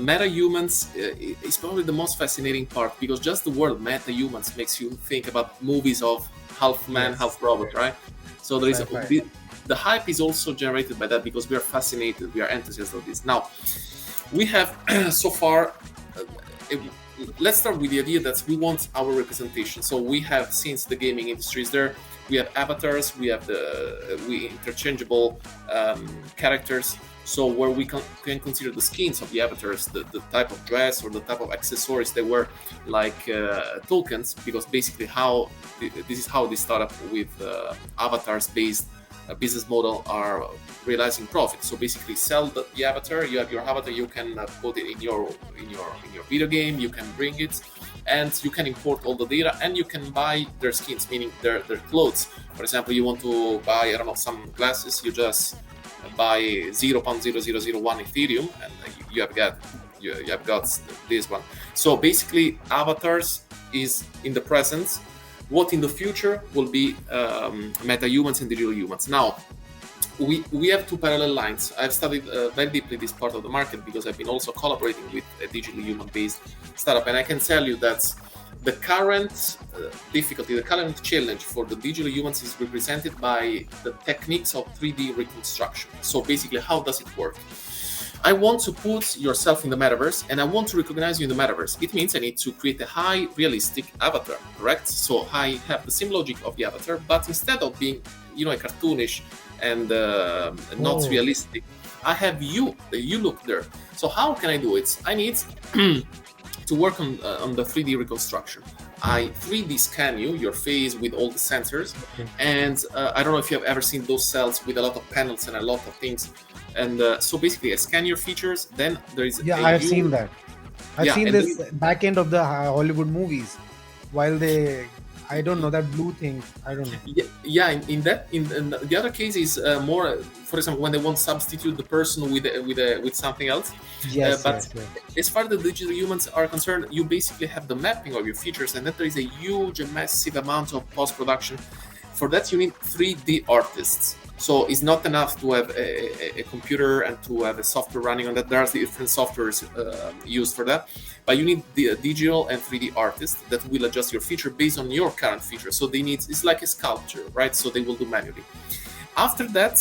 Metahumans is probably the most fascinating part, because just the word Metahumans makes you think about movies of half man, Yes, half robot, yes. right? So there is Sci-fi. the hype is also generated by that, because we are fascinated, we are enthusiasts of this. Now, we have so far. Uh, it- let's start with the idea that we want our representation. So we have, since the gaming industry is there, we have avatars, we interchangeable characters. So where we can consider the skins of the avatars, the type of dress or the type of accessories they wear, like tokens, because basically this is how they start up with avatars based business model are realizing profit. So basically, sell the avatar. You have your avatar. You can put it in your video game. You can bring it, and you can import all the data, and you can buy their skins, meaning their clothes. For example, you want to buy, I don't know, some glasses. You just buy 0.0001 Ethereum, and you have got this one. So basically, avatars is in the present. What in the future will be meta-humans and digital humans. Now, we have two parallel lines. I've studied very deeply this part of the market, because I've been also collaborating with a digital human-based startup, and I can tell you that the current difficulty, the current challenge for the digital humans is represented by the techniques of 3D reconstruction. So basically, how does it work? I want to put yourself in the metaverse, and I want to recognize you in the metaverse. It means I need to create a high realistic avatar, correct? So I have the same logic of the avatar, but instead of being, a cartoonish and not Oh, realistic, I have you. You look there. So how can I do it? I need to work on the 3D reconstruction. I 3D scan you, your face with all the sensors, okay. and I don't know if you have ever seen those cells with a lot of panels and a lot of things. And so basically, I scan your features. Then there is Yeah, a I've seen you, that. I've yeah, seen and this then back end of the Hollywood movies while they, I don't know, that blue thing. I don't know. yeah. In the other case is more, for example, when they want to substitute the person with something else. Yes, But yes, yes. as far as the digital humans are concerned, you basically have the mapping of your features, and then there is a huge and massive amount of post production. For that, you need 3D artists. So it's not enough to have a computer and to have a software running on that. There are different softwares used for that, but you need the digital and 3D artist that will adjust your feature based on your current feature. So it's like a sculpture, right? So they will do manually. After that,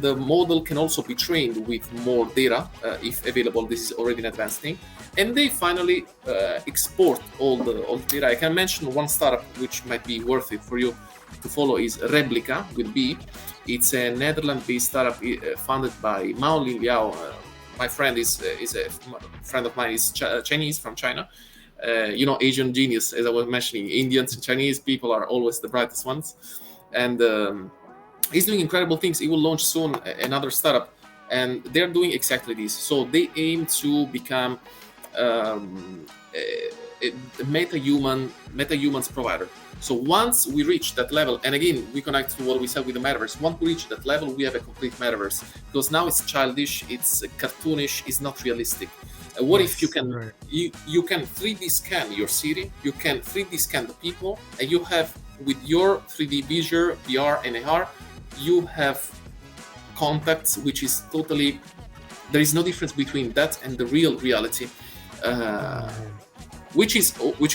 the model can also be trained with more data, if available. This is already an advanced thing, and they finally export all the data. I can mention one startup which might be worth it for you to follow is Replica with B. It's a Netherlands-based startup founded by Mao Lin Liao. My friend is a friend of mine. Is Chinese from China. Asian genius, as I was mentioning. Indians and Chinese people are always the brightest ones, and he's doing incredible things. He will launch soon another startup, and they're doing exactly this. So they aim to become a meta-humans provider. So once we reach that level, and again, we connect to what we said with the metaverse. Once we reach that level, we have a complete metaverse, because now it's childish, it's cartoonish, it's not realistic. What if you Yes, can right. you can 3D scan your city, you can 3D scan the people, and you have with your 3D visual, VR and AR, you have contacts, which is totally, there is no difference between that and the real reality. Uh, Right. which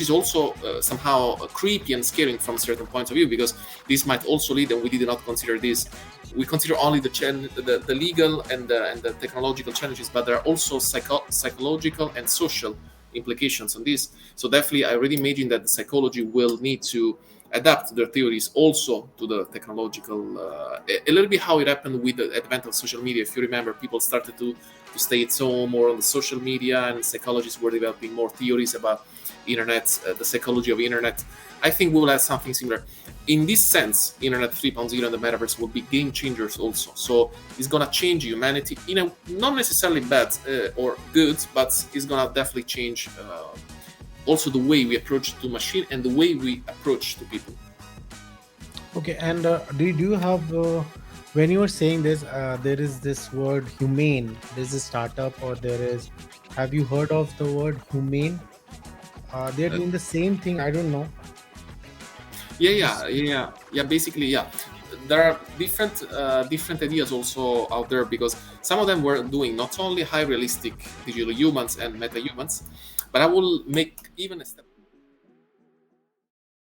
is also somehow creepy and scaring from certain points of view, because this might also lead, and we did not consider this. We consider only the legal and the technological challenges, but there are also psychological and social implications on this. So definitely, I already imagine that the psychology will need to adapt their theories also to the technological. A little bit how it happened with the advent of social media. If you remember, people started to stay at home more on the social media, and psychologists were developing more theories about internet, the psychology of internet. I think we will have something similar. In this sense, Internet 3.0 and the metaverse will be game changers also. So it's gonna change humanity in a not necessarily bad or good, but it's gonna definitely change also the way we approach to machine and the way we approach to people. Okay, and do you have, when you were saying this, there is this word humane. There's a startup, or there is, have you heard of the word humane? They're Uh, doing the same thing. I don't know. yeah, yeah, Just yeah, yeah. Basically, yeah. there are different ideas also out there, because some of them were doing not only high realistic digital humans and meta humans, but I will make even a step